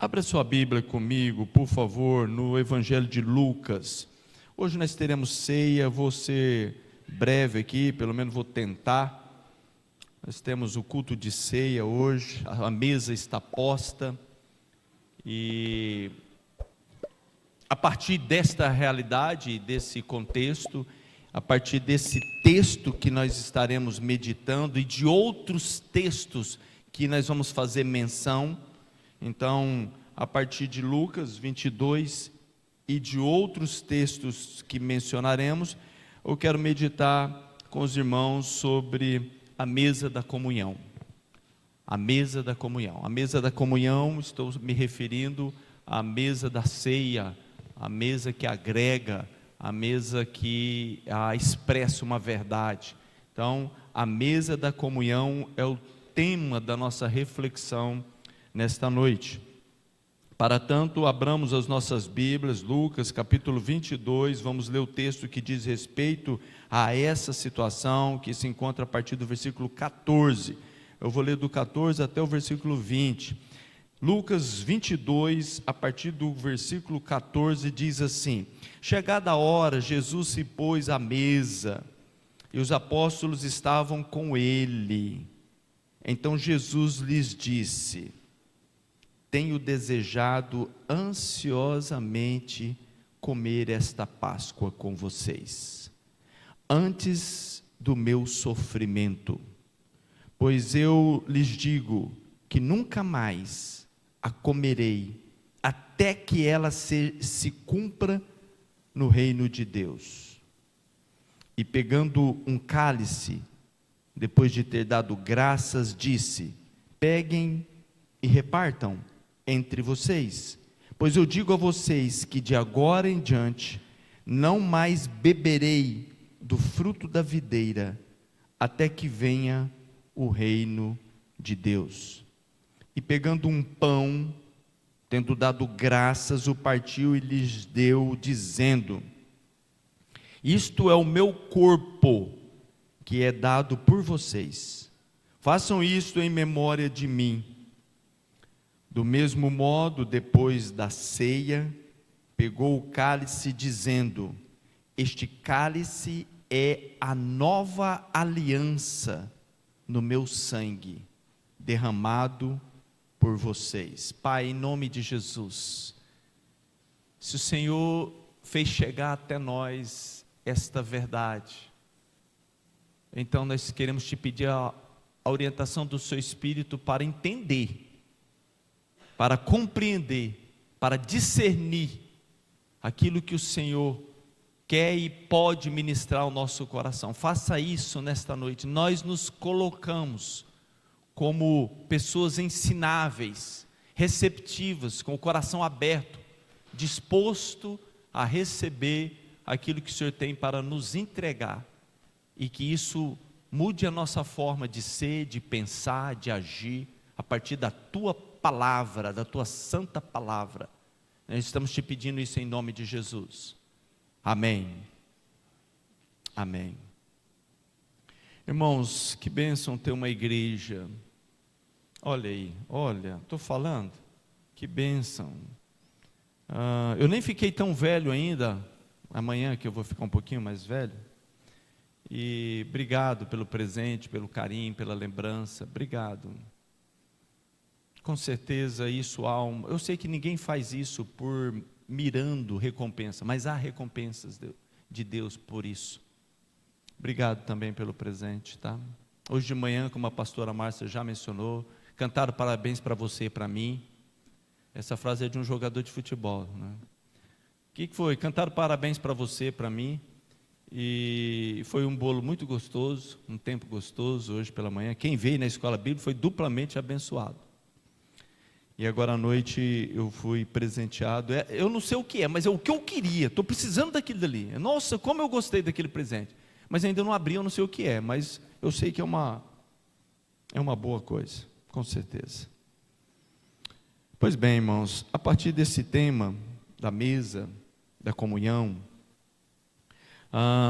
Abra sua Bíblia comigo, por favor, no Evangelho de Lucas. Hoje nós teremos ceia, vou ser breve aqui, pelo menos vou tentar. Nós temos o culto de ceia hoje, a mesa está posta. E a partir desta realidade, desse contexto, a partir desse texto que nós estaremos meditando e de outros textos que nós vamos fazer menção, então, a partir de Lucas 22 e de outros textos que mencionaremos, eu quero meditar com os irmãos sobre a mesa da comunhão. A mesa da comunhão. A mesa da comunhão, estou me referindo à mesa da ceia, a mesa que agrega, a mesa que expressa uma verdade. Então, a mesa da comunhão é o tema da nossa reflexão nesta noite. Para tanto, abramos as nossas Bíblias, Lucas capítulo 22, vamos ler o texto que diz respeito a essa situação, que se encontra a partir do versículo 14. Eu vou ler do 14 até o versículo 20. Lucas 22, a partir do versículo 14, diz assim: Chegada a hora, Jesus se pôs à mesa, e os apóstolos estavam com ele. Então Jesus lhes disse: Tenho desejado ansiosamente comer esta Páscoa com vocês, antes do meu sofrimento, pois eu lhes digo que nunca mais a comerei, até que ela se cumpra no reino de Deus. E pegando um cálice, depois de ter dado graças, disse: Peguem e repartam entre vocês, pois eu digo a vocês que de agora em diante não mais beberei do fruto da videira, até que venha o reino de Deus. E pegando um pão, tendo dado graças, o partiu e lhes deu, dizendo: Isto é o meu corpo, que é dado por vocês. Façam isto em memória de mim. Do mesmo modo, depois da ceia, pegou o cálice, dizendo: Este cálice é a nova aliança no meu sangue, derramado por vocês. Pai, em nome de Jesus, se o Senhor fez chegar até nós esta verdade, então nós queremos te pedir a orientação do seu Espírito para entender, para compreender, para discernir aquilo que o Senhor quer e pode ministrar ao nosso coração. Faça isso nesta noite. Nós nos colocamos como pessoas ensináveis, receptivas, com o coração aberto, disposto a receber aquilo que o Senhor tem para nos entregar, e que isso mude a nossa forma de ser, de pensar, de agir, a partir da tua palavra, da tua santa palavra. Nós estamos te pedindo isso em nome de Jesus. Amém. Amém. Irmãos, que bênção ter uma igreja. Olha aí, olha, estou falando, que bênção. Eu nem fiquei tão velho ainda, amanhã que eu vou ficar um pouquinho mais velho. E obrigado pelo presente, pelo carinho, pela lembrança, obrigado. Com certeza isso há eu sei que ninguém faz isso por mirando recompensa, mas há recompensas de Deus por isso. Obrigado também pelo presente, tá? Hoje de manhã, como a pastora Márcia já mencionou, cantaram parabéns para você e para mim. Essa frase é de um jogador de futebol, né? O que foi? Cantaram parabéns para você e para mim. E foi um bolo muito gostoso, um tempo gostoso hoje pela manhã. Quem veio na escola bíblica foi duplamente abençoado. E agora à noite eu fui presenteado. Eu não sei o que é, mas é o que eu queria. Estou precisando daquilo dali. Nossa, como eu gostei daquele presente. Mas ainda não abri, eu não sei o que é. Mas eu sei que é uma boa coisa, com certeza. Pois bem, irmãos, a partir desse tema da mesa, da comunhão,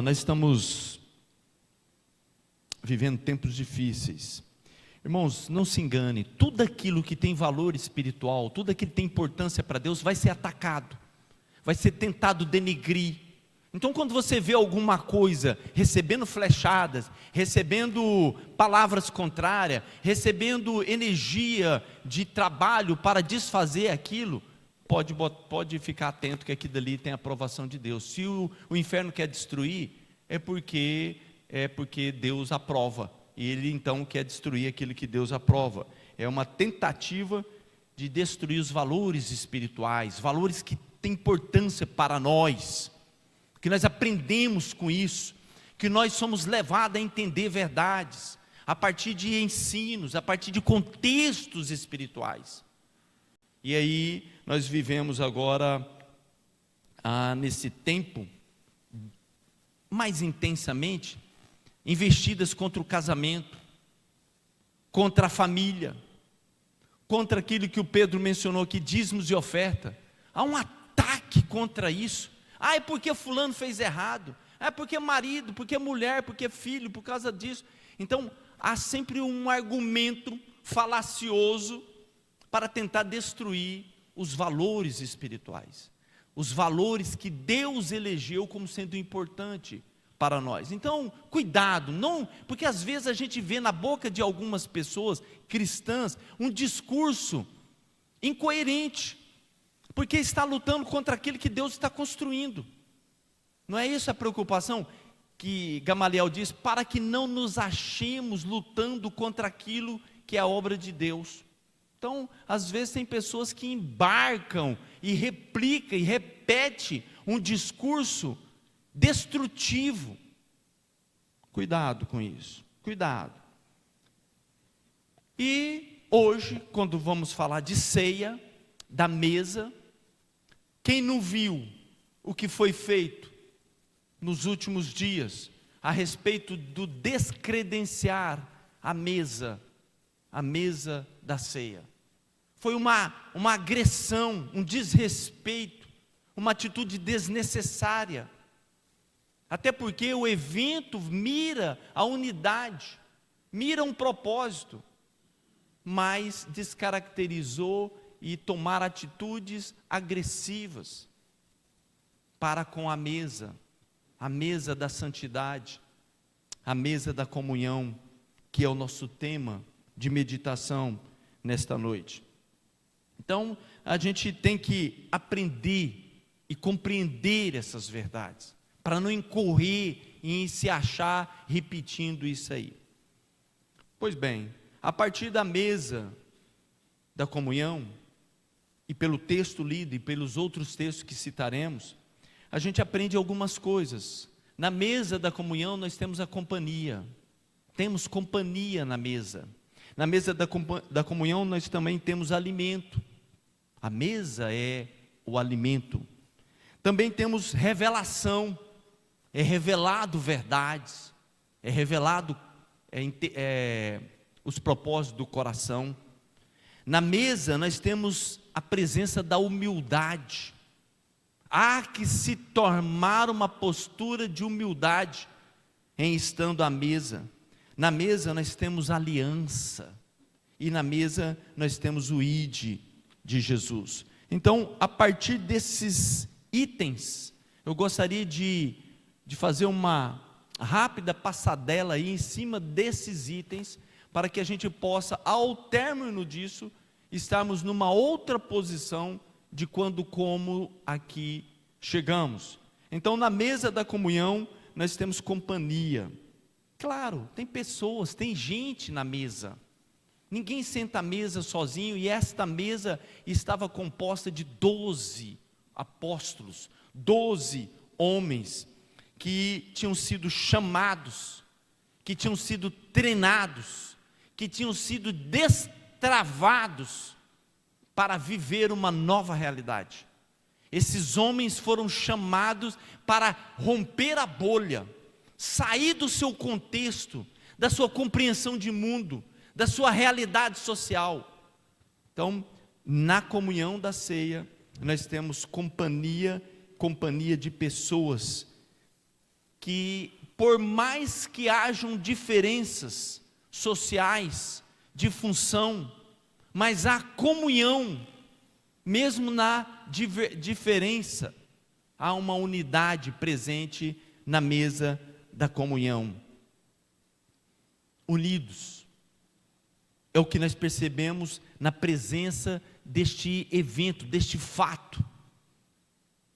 nós estamos vivendo tempos difíceis. Irmãos, não se engane, tudo aquilo que tem valor espiritual, tudo aquilo que tem importância para Deus, vai ser atacado, vai ser tentado denegrir. Então, quando você vê alguma coisa recebendo flechadas, recebendo palavras contrárias, recebendo energia de trabalho para desfazer aquilo, pode ficar atento que aquilo dali tem a aprovação de Deus. Se o inferno quer destruir, é porque Deus aprova. E ele então quer destruir aquilo que Deus aprova. É uma tentativa de destruir os valores espirituais, valores que têm importância para nós, que nós aprendemos com isso, que nós somos levados a entender verdades, a partir de ensinos, a partir de contextos espirituais. E aí nós vivemos agora, nesse tempo, mais intensamente, investidas contra o casamento, contra a família, contra aquilo que o Pedro mencionou aqui, dízimos e oferta. Há um ataque contra isso. É porque fulano fez errado, é porque marido, porque mulher, porque filho, por causa disso. Então, há sempre um argumento falacioso para tentar destruir os valores espirituais, os valores que Deus elegeu como sendo importante para nós. Então, cuidado, porque às vezes a gente vê na boca de algumas pessoas cristãs um discurso incoerente, porque está lutando contra aquilo que Deus está construindo. Não é isso a preocupação que Gamaliel diz? Para que não nos achemos lutando contra aquilo que é a obra de Deus. Então, às vezes tem pessoas que embarcam e replicam e repetem um discurso destrutivo. Cuidado com isso, cuidado. E hoje, quando vamos falar de ceia, da mesa, quem não viu o que foi feito nos últimos dias a respeito do descredenciar a mesa da ceia? Foi uma agressão, um desrespeito, uma atitude desnecessária. Até porque o evento mira a unidade, mira um propósito, mas descaracterizou e tomar atitudes agressivas para com a mesa da santidade, a mesa da comunhão, que é o nosso tema de meditação nesta noite. Então, a gente tem que aprender e compreender essas verdades, para não incorrer em se achar repetindo isso aí. Pois bem, a partir da mesa da comunhão, e pelo texto lido e pelos outros textos que citaremos, a gente aprende algumas coisas. Na mesa da comunhão nós temos a companhia, temos companhia na mesa. Na mesa da comunhão nós também temos alimento. A mesa é o alimento. Também temos revelação, é revelado verdades, é revelado os propósitos do coração. Na mesa nós temos a presença da humildade. Há que se tomar uma postura de humildade em estando à mesa. Na mesa nós temos aliança, e na mesa nós temos o ide de Jesus. Então, a partir desses itens, eu gostaria de fazer uma rápida passadela aí em cima desses itens, para que a gente possa, ao término disso, estarmos numa outra posição de como aqui chegamos. Então, na mesa da comunhão, nós temos companhia. Claro, tem pessoas, tem gente na mesa. Ninguém senta à mesa sozinho, e esta mesa estava composta de 12 apóstolos, 12 homens que tinham sido chamados, que tinham sido treinados, que tinham sido destravados para viver uma nova realidade. Esses homens foram chamados para romper a bolha, sair do seu contexto, da sua compreensão de mundo, da sua realidade social. Então, na comunhão da ceia, nós temos companhia de pessoas que, por mais que hajam diferenças sociais, de função, mas há comunhão, mesmo na diferença, há uma unidade presente na mesa da comunhão. Unidos, é o que nós percebemos na presença deste evento, deste fato,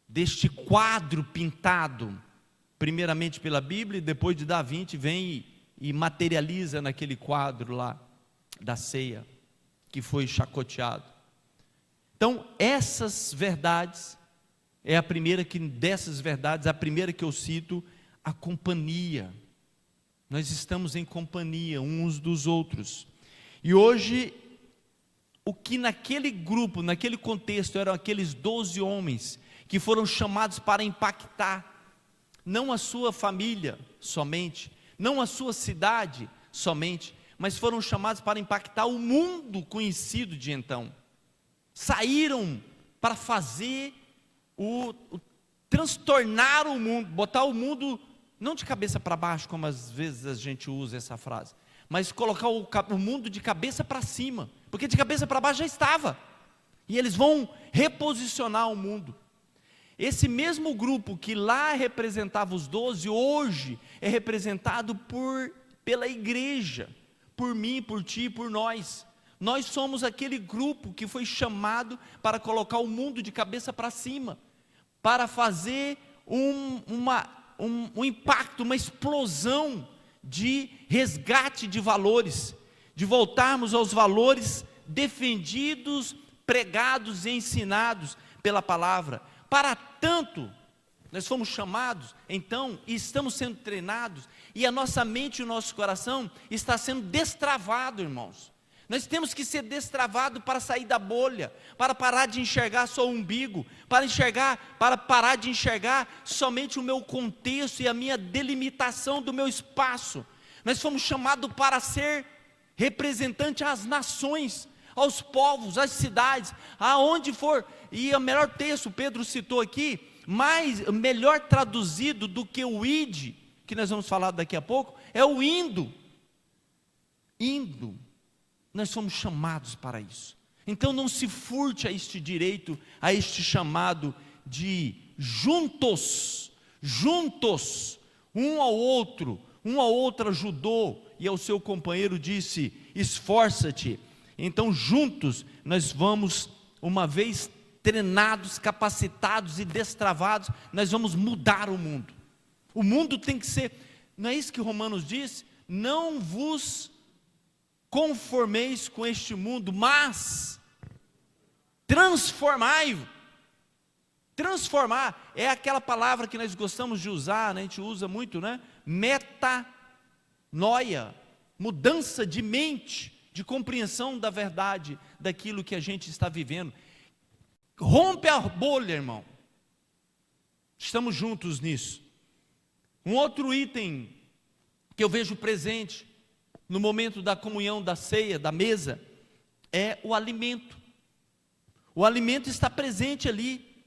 deste quadro pintado, primeiramente pela Bíblia, e depois de Da Vinci vem e materializa naquele quadro lá, da ceia, que foi chacoteado. Então, essas verdades, dessas verdades, a primeira que eu cito, a companhia. Nós estamos em companhia uns dos outros. E hoje, o que naquele grupo, naquele contexto, eram aqueles 12 homens, que foram chamados para impactar, não a sua família somente, não a sua cidade somente, mas foram chamados para impactar o mundo conhecido de então. Saíram para fazer transtornar o mundo, botar o mundo, não de cabeça para baixo, como às vezes a gente usa essa frase, mas colocar o mundo de cabeça para cima, porque de cabeça para baixo já estava, e eles vão reposicionar o mundo. Esse mesmo grupo que lá representava os 12, hoje é representado pela igreja, por mim, por ti, por nós. Nós somos aquele grupo que foi chamado para colocar o mundo de cabeça para cima, para fazer um impacto, uma explosão de resgate de valores, de voltarmos aos valores defendidos, pregados e ensinados pela palavra. Para tanto, nós fomos chamados, então, e estamos sendo treinados, e a nossa mente e o nosso coração está sendo destravado, irmãos. Nós temos que ser destravados para sair da bolha, para parar de enxergar só o umbigo, para parar de enxergar somente o meu contexto e a minha delimitação do meu espaço. Nós fomos chamados para ser representante às nações, aos povos, às cidades, aonde for. E o melhor texto, Pedro citou aqui, melhor traduzido do que o ide, que nós vamos falar daqui a pouco, é o indo. Indo. Nós somos chamados para isso. Então não se furte a este direito, a este chamado de juntos, um ao outro ajudou, e ao seu companheiro disse, esforça-te. Então juntos nós vamos, uma vez treinados, capacitados e destravados, nós vamos mudar o mundo. O mundo tem que ser, não é isso que Romanos diz? Não vos conformeis com este mundo, mas transformai-vos. Transformar é aquela palavra que nós gostamos de usar, né? A gente usa muito, né? Metanoia, mudança de mente, de compreensão da verdade, daquilo que a gente está vivendo. Rompe a bolha, irmão. Estamos juntos nisso. Um outro item que eu vejo presente no momento da comunhão, da ceia, da mesa, é o alimento. O alimento está presente ali.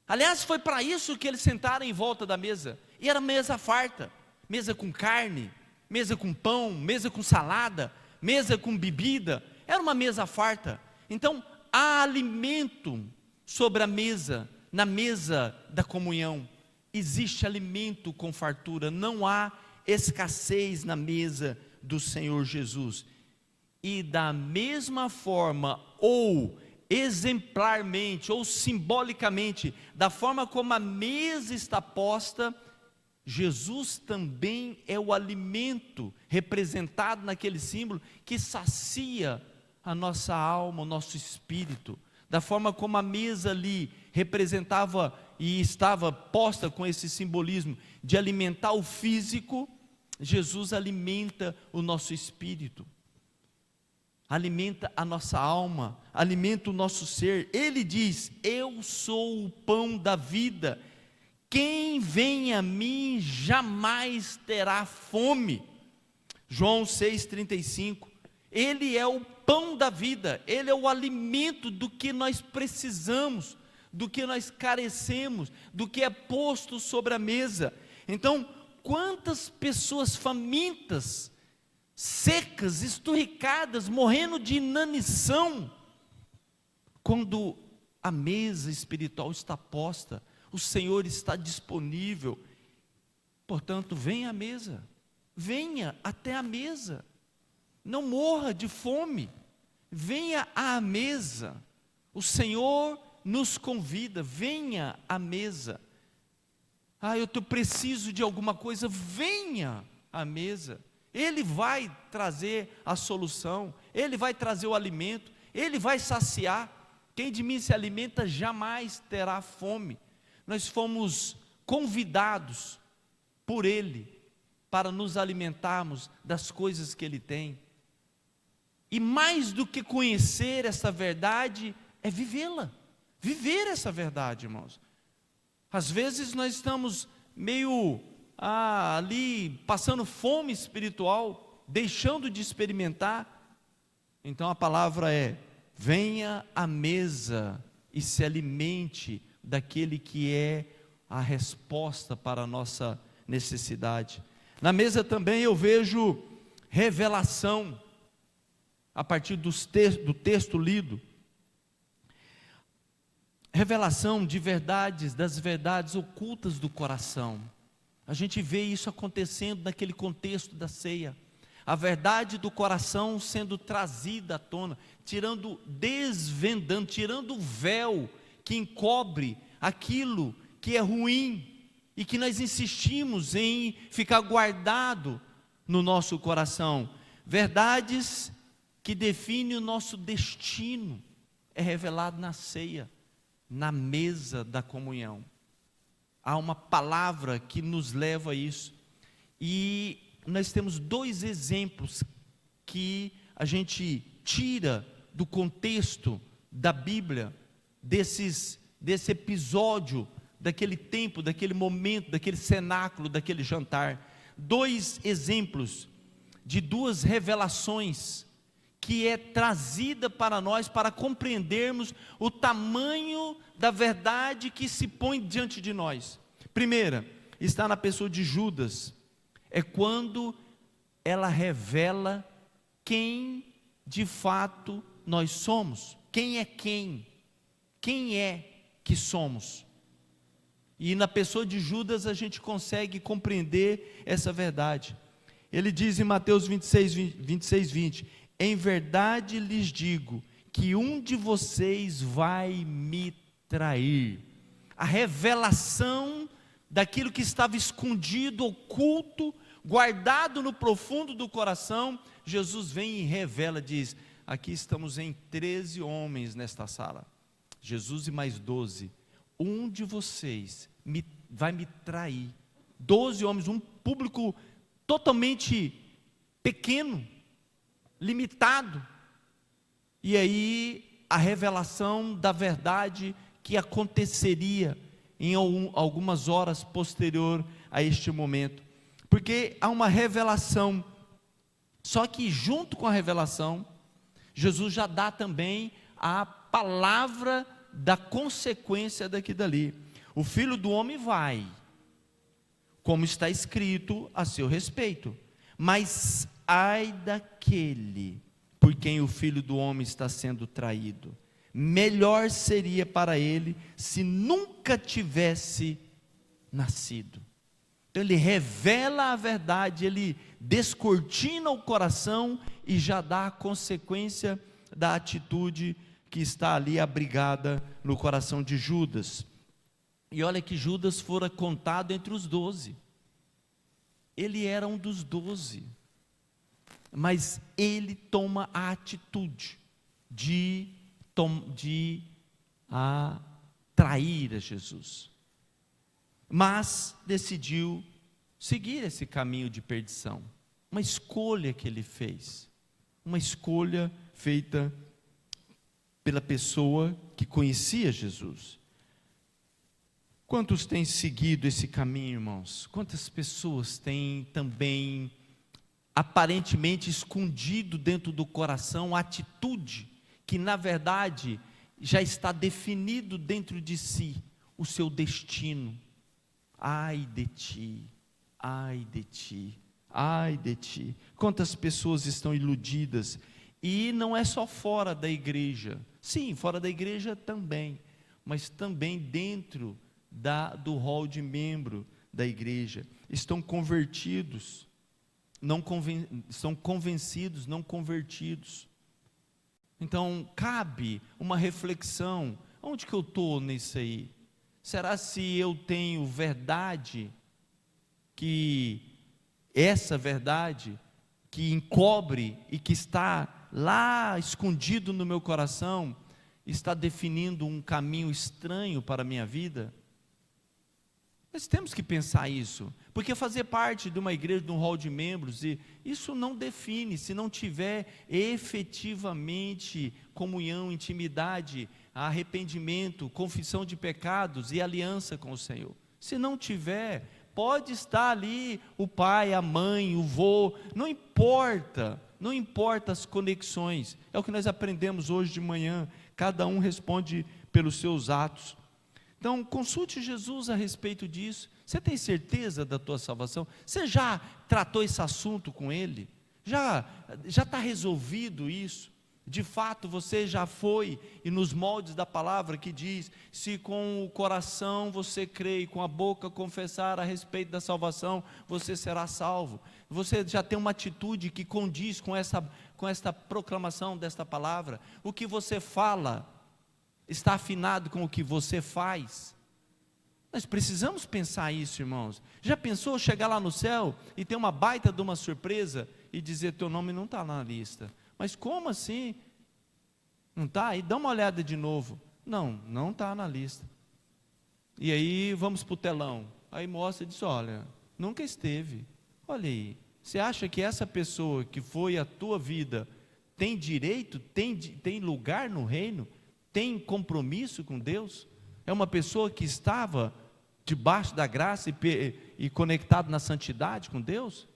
Aliás, foi para isso que eles sentaram em volta da mesa. E era mesa farta, mesa com carne, mesa com pão, mesa com salada, mesa com bebida. Era uma mesa farta. Então, há alimento sobre a mesa, na mesa da comunhão. Existe alimento com fartura, não há escassez na mesa do Senhor Jesus. E da mesma forma, ou exemplarmente, ou simbolicamente, da forma como a mesa está posta, Jesus também é o alimento representado naquele símbolo que sacia a nossa alma, o nosso espírito. Da forma como a mesa ali representava e estava posta com esse simbolismo de alimentar o físico, Jesus alimenta o nosso espírito, alimenta a nossa alma, alimenta o nosso ser. Ele diz, eu sou o pão da vida, quem vem a mim jamais terá fome. João 6,35, Ele é o pão da vida, Ele é o alimento do que nós precisamos, do que nós carecemos, do que é posto sobre a mesa. Então, quantas pessoas famintas secas, esturricadas, morrendo de inanição, quando a mesa espiritual está posta, o Senhor está disponível. Portanto, venha à mesa, venha até a mesa, não morra de fome, venha à mesa, o Senhor nos convida, venha à mesa. Eu preciso de alguma coisa, venha à mesa, Ele vai trazer a solução, Ele vai trazer o alimento, Ele vai saciar. Quem de mim se alimenta jamais terá fome. Nós fomos convidados por Ele para nos alimentarmos das coisas que Ele tem. E mais do que conhecer essa verdade, é vivê-la. Viver essa verdade, irmãos. Às vezes nós estamos meio ali passando fome espiritual, deixando de experimentar. Então a palavra é: venha à mesa e se alimente daquele que é a resposta para a nossa necessidade. Na mesa também eu vejo revelação, a partir do texto lido. Revelação de verdades, das verdades ocultas do coração. A gente vê isso acontecendo naquele contexto da ceia. A verdade do coração sendo trazida à tona, desvendando, tirando o véu que encobre aquilo que é ruim e que nós insistimos em ficar guardado no nosso coração. Verdades que definem o nosso destino, é revelado na ceia, na mesa da comunhão. Há uma palavra que nos leva a isso. E nós temos dois exemplos que a gente tira do contexto da Bíblia, desse episódio, daquele tempo, daquele momento, daquele cenáculo, daquele jantar. Dois exemplos de duas revelações que é trazida para nós, para compreendermos o tamanho da verdade que se põe diante de nós. Primeira, está na pessoa de Judas, é quando ela revela quem de fato nós somos, quem é que somos. E na pessoa de Judas a gente consegue compreender essa verdade. Ele diz em Mateus 26, 20: em verdade lhes digo, que um de vocês vai me trair. A revelação daquilo que estava escondido, oculto, guardado no profundo do coração, Jesus vem e revela, diz: aqui estamos em 13 homens nesta sala, Jesus e mais 12, um de vocês vai me trair. 12 homens, um público totalmente pequeno, limitado. E aí a revelação da verdade que aconteceria em algumas horas posterior a este momento, porque há uma revelação. Só que junto com a revelação, Jesus já dá também a palavra da consequência dali. O Filho do Homem vai, como está escrito a seu respeito, mas ai daquele por quem o Filho do Homem está sendo traído. Melhor seria para ele se nunca tivesse nascido. Então ele revela a verdade, ele descortina o coração e já dá a consequência da atitude que está ali abrigada no coração de Judas. E olha que Judas fora contado entre os 12. Ele era um dos 12. Mas ele toma a atitude de trair a Jesus. Mas decidiu seguir esse caminho de perdição. Uma escolha que ele fez. Uma escolha feita pela pessoa que conhecia Jesus. Quantos têm seguido esse caminho, irmãos? Quantas pessoas têm também aparentemente escondido dentro do coração a atitude que na verdade já está definido dentro de si, o seu destino? Ai de ti, ai de ti, ai de ti. Quantas pessoas estão iludidas, e não é só fora da igreja, sim, fora da igreja também, mas também dentro do rol de membro da igreja, estão convertidos, estão convencidos, não convertidos. Então, cabe uma reflexão, onde que eu estou nisso aí? Será se eu tenho verdade, que essa verdade, que encobre e que está lá escondido no meu coração, está definindo um caminho estranho para a minha vida? Nós temos que pensar isso, porque fazer parte de uma igreja, de um hall de membros, isso não define, se não tiver efetivamente comunhão, intimidade, arrependimento, confissão de pecados e aliança com o Senhor. Se não tiver, pode estar ali o pai, a mãe, o vô, não importa as conexões, é o que nós aprendemos hoje de manhã, cada um responde pelos seus atos. Então, consulte Jesus a respeito disso. Você tem certeza da tua salvação? Você já tratou esse assunto com Ele? Já está resolvido isso? De fato, você já foi, e nos moldes da palavra que diz, se com o coração você crê e com a boca confessar a respeito da salvação, você será salvo. Você já tem uma atitude que condiz com esta proclamação desta palavra? O que você fala está afinado com o que você faz? Nós precisamos pensar isso, irmãos. Já pensou chegar lá no céu e ter uma baita de uma surpresa e dizer, teu nome não está na lista? Mas como assim? Não está? E dá uma olhada de novo. Não está na lista. E aí vamos para o telão. Aí mostra e diz, olha, nunca esteve. Olha aí, você acha que essa pessoa que foi a tua vida tem direito, tem lugar no reino? Tem compromisso com Deus? É uma pessoa que estava debaixo da graça e conectado na santidade com Deus?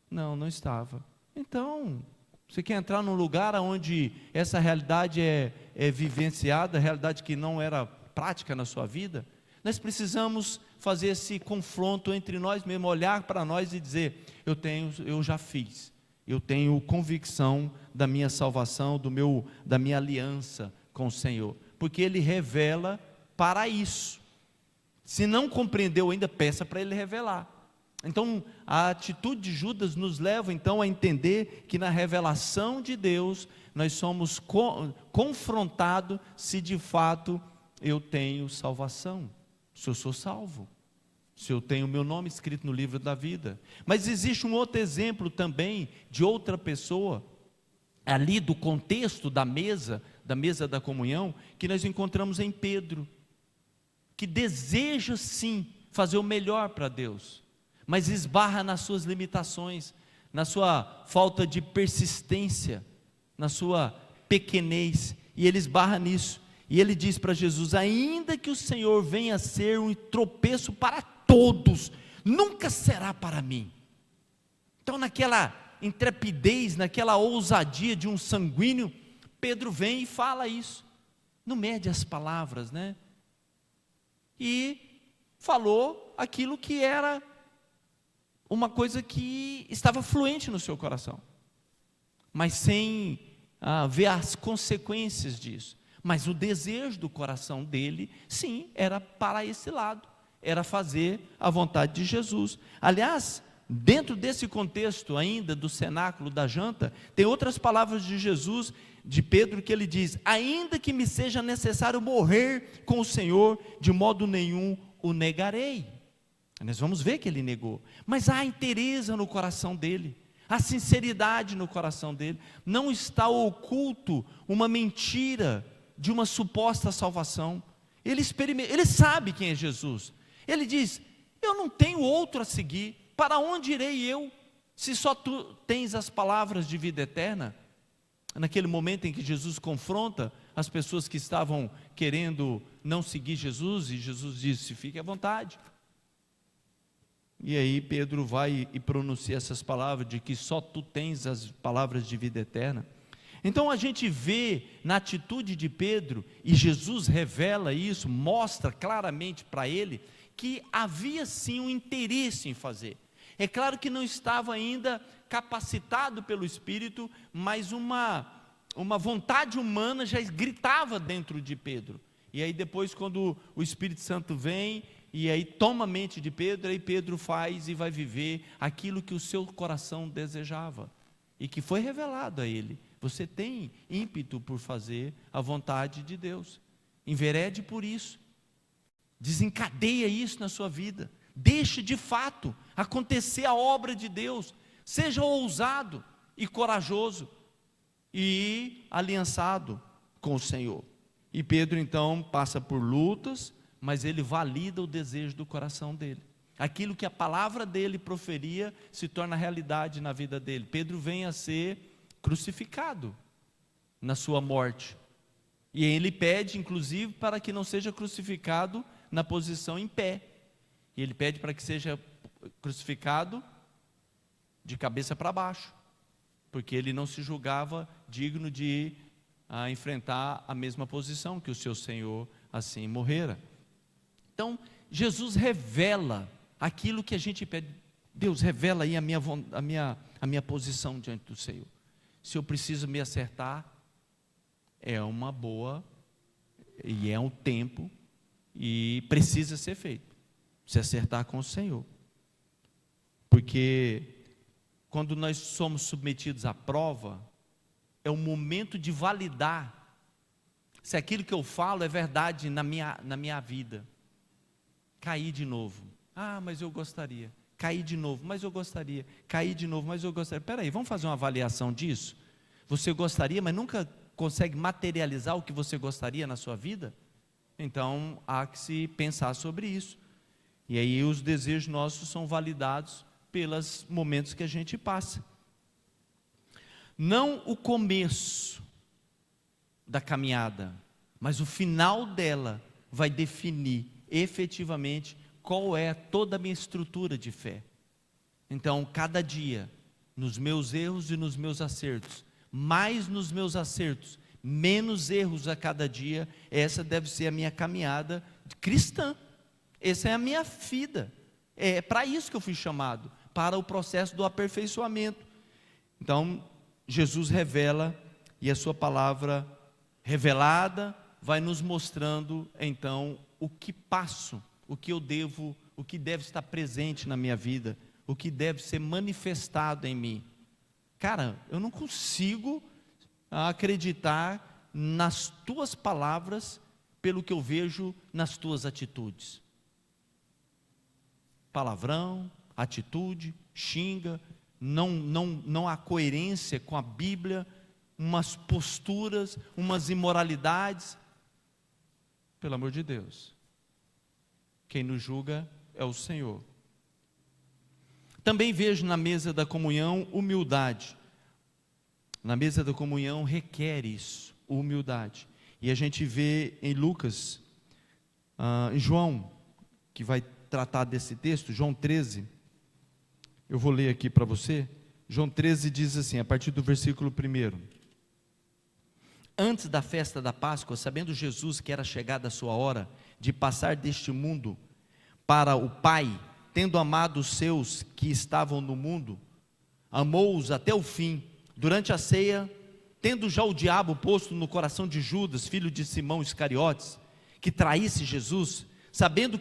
Não estava. Então, você quer entrar num lugar onde essa realidade é vivenciada, realidade que não era prática na sua vida? Nós precisamos fazer esse confronto entre nós mesmos, olhar para nós e dizer, eu já fiz, eu tenho convicção da minha salvação, da minha aliança com o Senhor, porque Ele revela para isso. Se não compreendeu ainda, peça para Ele revelar. Então, a atitude de Judas nos leva então a entender que na revelação de Deus, nós somos confrontados se de fato eu tenho salvação, se eu sou salvo, se eu tenho o meu nome escrito no livro da vida. Mas existe um outro exemplo também, de outra pessoa, ali do contexto da mesa da comunhão, que nós encontramos em Pedro, que deseja sim fazer o melhor para Deus, mas esbarra nas suas limitações, na sua falta de persistência, na sua pequenez, e ele esbarra nisso, e ele diz para Jesus, ainda que o Senhor venha a ser um tropeço para todos, nunca será para mim. Então naquela intrepidez, naquela ousadia de um sanguíneo, Pedro vem e fala isso, não mede as palavras, né? E falou aquilo que era uma coisa que estava fluente no seu coração, mas sem ver as consequências disso. Mas o desejo do coração dele, sim, era para esse lado, era fazer a vontade de Jesus. Aliás, dentro desse contexto ainda do cenáculo da janta, tem outras palavras de Jesus, de Pedro, que ele diz, ainda que me seja necessário morrer com o Senhor, de modo nenhum o negarei. Nós vamos ver que ele negou, mas há inteireza no coração dele, há sinceridade no coração dele, não está oculto uma mentira de uma suposta salvação. Ele sabe quem é Jesus, ele diz, eu não tenho outro a seguir, para onde irei eu, se só tu tens as palavras de vida eterna? Naquele momento em que Jesus confronta as pessoas que estavam querendo não seguir Jesus, e Jesus disse, fique à vontade. E aí Pedro vai e pronuncia essas palavras, de que só tu tens as palavras de vida eterna. Então a gente vê na atitude de Pedro, e Jesus revela isso, mostra claramente para ele, que havia sim um interesse em fazer. É claro que não estava ainda capacitado pelo Espírito, mas uma vontade humana já gritava dentro de Pedro. E aí depois, quando o Espírito Santo vem e aí toma a mente de Pedro, aí Pedro faz e vai viver aquilo que o seu coração desejava e que foi revelado a ele. Você tem ímpeto por fazer a vontade de Deus, enverede por isso, desencadeia isso na sua vida, deixe de fato acontecer a obra de Deus, seja ousado e corajoso e aliançado com o Senhor. E Pedro então passa por lutas, mas ele valida o desejo do coração dele. Aquilo que a palavra dele proferia se torna realidade na vida dele. Pedro vem a ser crucificado na sua morte. E ele pede, inclusive, para que não seja crucificado na posição em pé. E ele pede para que seja crucificado de cabeça para baixo, porque ele não se julgava digno de enfrentar a mesma posição que o seu Senhor assim morrera. Então, Jesus revela aquilo que a gente pede. Deus, revela aí a minha posição diante do Senhor. Se eu preciso me acertar, é uma boa, e é um tempo, e precisa ser feito, se acertar com o Senhor. Porque quando nós somos submetidos à prova, é o momento de validar se aquilo que eu falo é verdade na minha vida. Cair de novo. Mas eu gostaria. Cair de novo, mas eu gostaria. Cair de novo, mas eu gostaria. Espera aí, vamos fazer uma avaliação disso? Você gostaria, mas nunca consegue materializar o que você gostaria na sua vida? Então, há que se pensar sobre isso. E aí os desejos nossos são validados pelos momentos que a gente passa. Não o começo da caminhada, mas o final dela vai definir efetivamente qual é toda a minha estrutura de fé. Então, cada dia, nos meus erros e nos meus acertos, mais nos meus acertos, menos erros a cada dia, essa deve ser a minha caminhada cristã. Essa é a minha vida. É para isso que eu fui chamado, para o processo do aperfeiçoamento. Então, Jesus revela, e a sua palavra revelada vai nos mostrando então o que passo, o que eu devo, o que deve estar presente na minha vida, o que deve ser manifestado em mim. Cara, eu não consigo acreditar nas tuas palavras pelo que eu vejo nas tuas atitudes. Palavrão, atitude, xinga, não há coerência com a Bíblia, umas posturas, umas imoralidades. Pelo amor de Deus, quem nos julga é o Senhor. Também vejo na mesa da comunhão humildade. Na mesa da comunhão requer isso, humildade. E a gente vê em Lucas, em João, que vai tratar desse texto, João 13, eu vou ler aqui para você. João 13 diz assim, a partir do versículo 1: Antes da festa da Páscoa, sabendo Jesus que era chegada a sua hora de passar deste mundo para o Pai, tendo amado os seus que estavam no mundo, amou-os até o fim. Durante a ceia, tendo já o diabo posto no coração de Judas, filho de Simão Iscariotes, que traísse Jesus, sabendo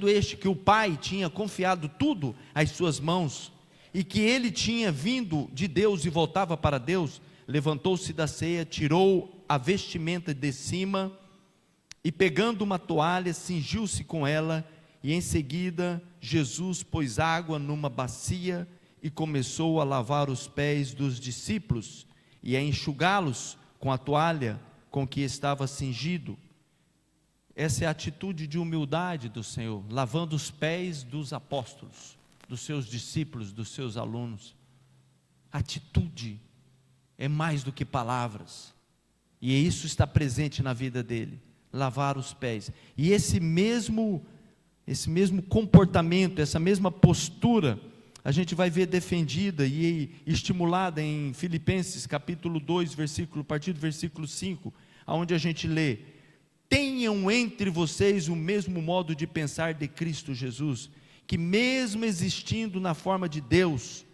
este que o Pai tinha confiado tudo às suas mãos, e que ele tinha vindo de Deus e voltava para Deus, levantou-se da ceia, tirou a vestimenta de cima, e pegando uma toalha, cingiu-se com ela, e em seguida Jesus pôs água numa bacia, e começou a lavar os pés dos discípulos, e a enxugá-los com a toalha com que estava cingido. Essa é a atitude de humildade do Senhor, lavando os pés dos apóstolos, dos seus discípulos, dos seus alunos. Atitude é mais do que palavras, e isso está presente na vida dele, lavar os pés. E esse mesmo comportamento, essa mesma postura, a gente vai ver defendida e estimulada em Filipenses capítulo 2, a partir do versículo 5, onde a gente lê: tenham entre vocês o mesmo modo de pensar de Cristo Jesus, que mesmo existindo na forma de Deus,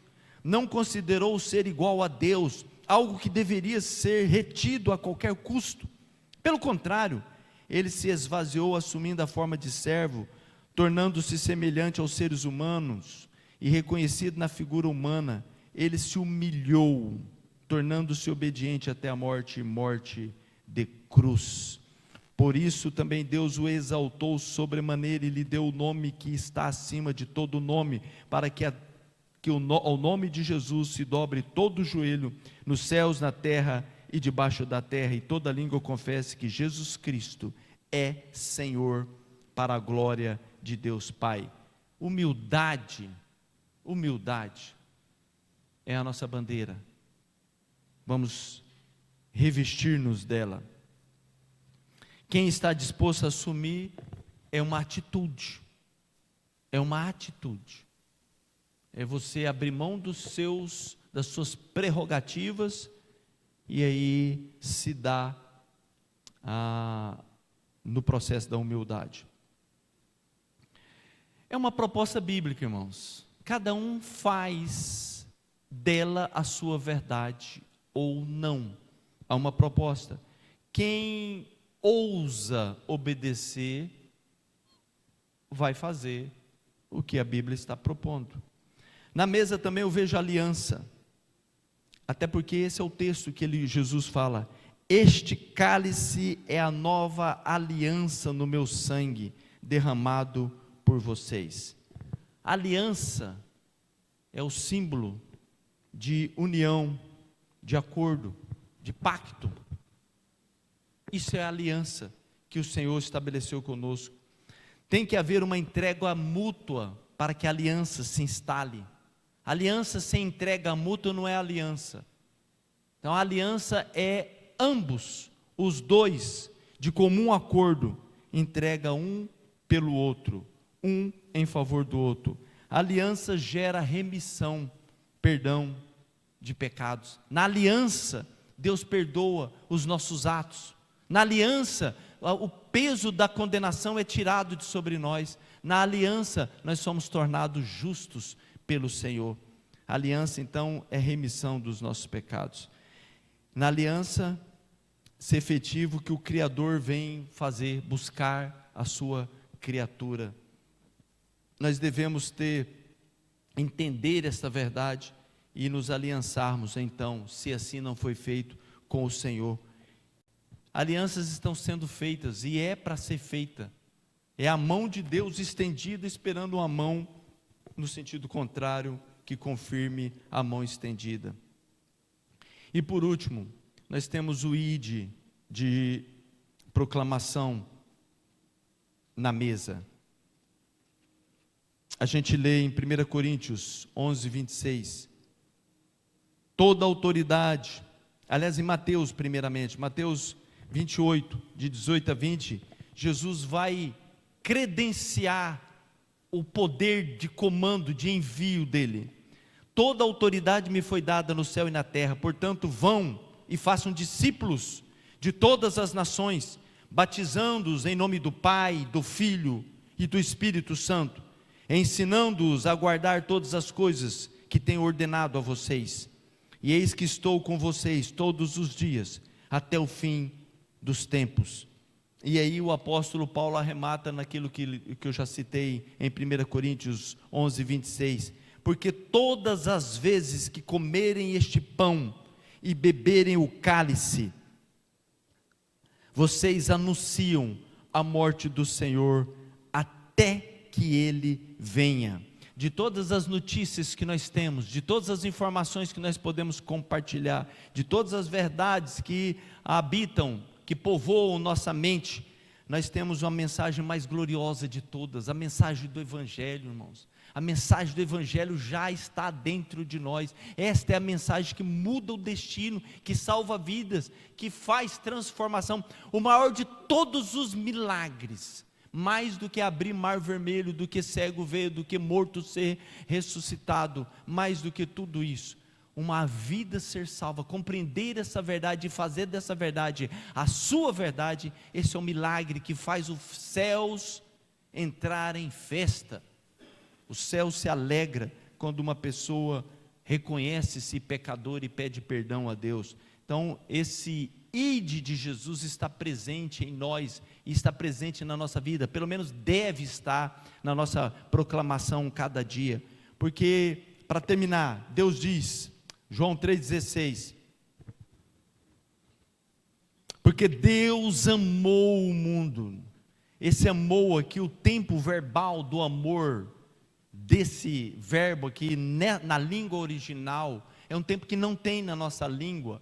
não considerou ser igual a Deus, algo que deveria ser retido a qualquer custo. Pelo contrário, ele se esvaziou assumindo a forma de servo, tornando-se semelhante aos seres humanos, e reconhecido na figura humana, ele se humilhou, tornando-se obediente até a morte, e morte de cruz. Por isso também Deus o exaltou sobremaneira e lhe deu o nome que está acima de todo nome, para que ao nome de Jesus se dobre todo o joelho, nos céus, na terra e debaixo da terra, e toda língua confesse que Jesus Cristo é Senhor, para a glória de Deus Pai. Humildade é a nossa bandeira. Vamos revestir-nos dela. Quem está disposto a assumir é uma atitude. É você abrir mão das suas prerrogativas e aí se dá no processo da humildade. É uma proposta bíblica, irmãos. Cada um faz dela a sua verdade ou não. Há uma proposta. Quem ousa obedecer vai fazer o que a Bíblia está propondo. Na mesa também eu vejo aliança, até porque esse é o texto que Jesus fala: este cálice é a nova aliança no meu sangue, derramado por vocês. Aliança é o símbolo de união, de acordo, de pacto. Isso é a aliança que o Senhor estabeleceu conosco. Tem que haver uma entrega mútua para que a aliança se instale. Aliança sem entrega mútua não é aliança. Então a aliança é ambos, os dois, de comum acordo, entrega um pelo outro, um em favor do outro. A aliança gera remissão, perdão de pecados. Na aliança, Deus perdoa os nossos atos. Na aliança, o peso da condenação é tirado de sobre nós. Na aliança, nós somos tornados justos pelo Senhor. A aliança, então, é remissão dos nossos pecados. Na aliança, ser efetivo que o Criador vem fazer, buscar a sua criatura. Nós devemos entender esta verdade e nos aliançarmos, então, se assim não foi feito, com o Senhor. Alianças estão sendo feitas e é para ser feita. É a mão de Deus estendida esperando uma mão no sentido contrário que confirme a mão estendida. E por último, nós temos o ID de proclamação na mesa. A gente lê em 1 Coríntios 11, 26. Toda autoridade, aliás em Mateus primeiramente, Mateus 28, de 18 a 20, Jesus vai credenciar o poder de comando, de envio dele. Toda autoridade me foi dada no céu e na terra, portanto vão e façam discípulos de todas as nações, batizando-os em nome do Pai, do Filho e do Espírito Santo, ensinando-os a guardar todas as coisas que tenho ordenado a vocês. E eis que estou com vocês todos os dias, até o fim dos tempos. E aí o apóstolo Paulo arremata naquilo que eu já citei em 1 Coríntios 11, 26. Porque todas as vezes que comerem este pão e beberem o cálice, vocês anunciam a morte do Senhor até que Ele venha. De todas as notícias que nós temos, de todas as informações que nós podemos compartilhar, de todas as verdades que habitam, que povoam nossa mente, nós temos uma mensagem mais gloriosa de todas, a mensagem do Evangelho, irmãos. A mensagem do Evangelho já está dentro de nós. Esta é a mensagem que muda o destino, que salva vidas, que faz transformação. O maior de todos os milagres, mais do que abrir mar vermelho, do que cego ver, do que morto ser ressuscitado, mais do que tudo isso, uma vida ser salva, compreender essa verdade e fazer dessa verdade a sua verdade, esse é o milagre que faz os céus entrar em festa. O céu se alegra quando uma pessoa reconhece-se pecador e pede perdão a Deus. Então, esse ide de Jesus está presente em nós, e está presente na nossa vida, pelo menos deve estar na nossa proclamação cada dia, porque, para terminar, Deus diz, João 3,16, porque Deus amou o mundo. Esse amou aqui, o tempo verbal do amor, desse verbo aqui, na língua original, é um tempo que não tem na nossa língua,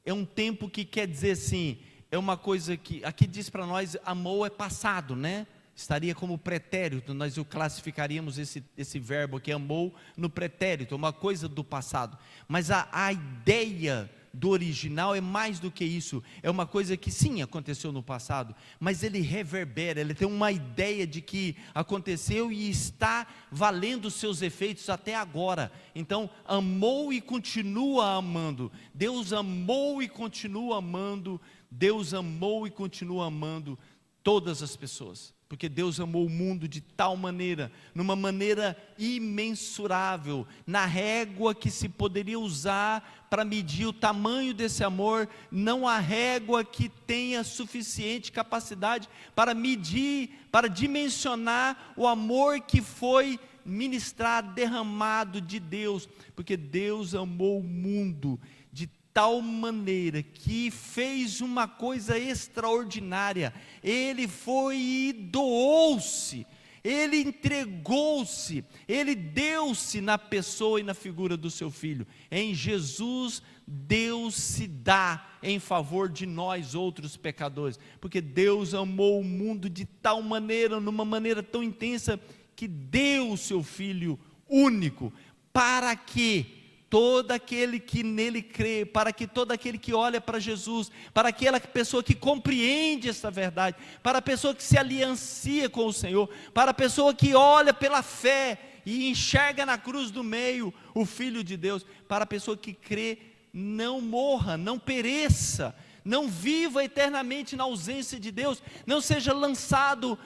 é um tempo que quer dizer assim, é uma coisa que, aqui diz para nós, amou é passado, né? Estaria como pretérito, nós o classificaríamos esse verbo aqui, amou, no pretérito, uma coisa do passado, mas a ideia do original é mais do que isso, é uma coisa que sim, aconteceu no passado, mas ele reverbera, ele tem uma ideia de que aconteceu e está valendo os seus efeitos até agora. Então, amou e continua amando, Deus amou e continua amando, Deus amou e continua amando todas as pessoas, porque Deus amou o mundo de tal maneira, numa maneira imensurável, na régua que se poderia usar para medir o tamanho desse amor, não há régua que tenha suficiente capacidade para medir, para dimensionar o amor que foi ministrado, derramado de Deus, porque Deus amou o mundo de tal maneira que fez uma coisa extraordinária, Ele foi e doou-se, Ele entregou-se, Ele deu-se na pessoa e na figura do seu Filho. Em Jesus, Deus se dá em favor de nós outros pecadores, porque Deus amou o mundo de tal maneira, numa maneira tão intensa, que deu o seu Filho único, para que todo aquele que nele crê, para que todo aquele que olha para Jesus, para aquela pessoa que compreende essa verdade, para a pessoa que se aliancia com o Senhor, para a pessoa que olha pela fé e enxerga na cruz do meio o Filho de Deus, para a pessoa que crê, não morra, não pereça, não viva eternamente na ausência de Deus, não seja lançado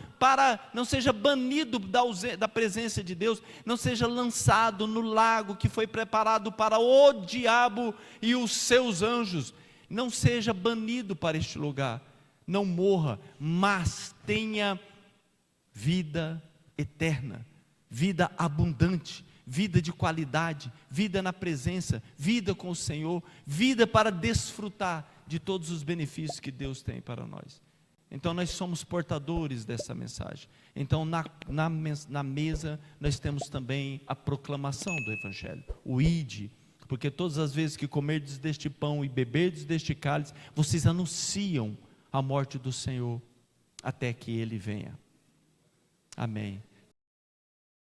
não seja banido da presença de Deus, não seja lançado no lago que foi preparado para o diabo e os seus anjos, não seja banido para este lugar, não morra, mas tenha vida eterna, vida abundante, vida de qualidade, vida na presença, vida com o Senhor, vida para desfrutar de todos os benefícios que Deus tem para nós. Então nós somos portadores dessa mensagem. Então na mesa nós temos também a proclamação do Evangelho, o ide, porque todas as vezes que comerdes deste pão e beberdes deste cálice, vocês anunciam a morte do Senhor até que Ele venha. Amém.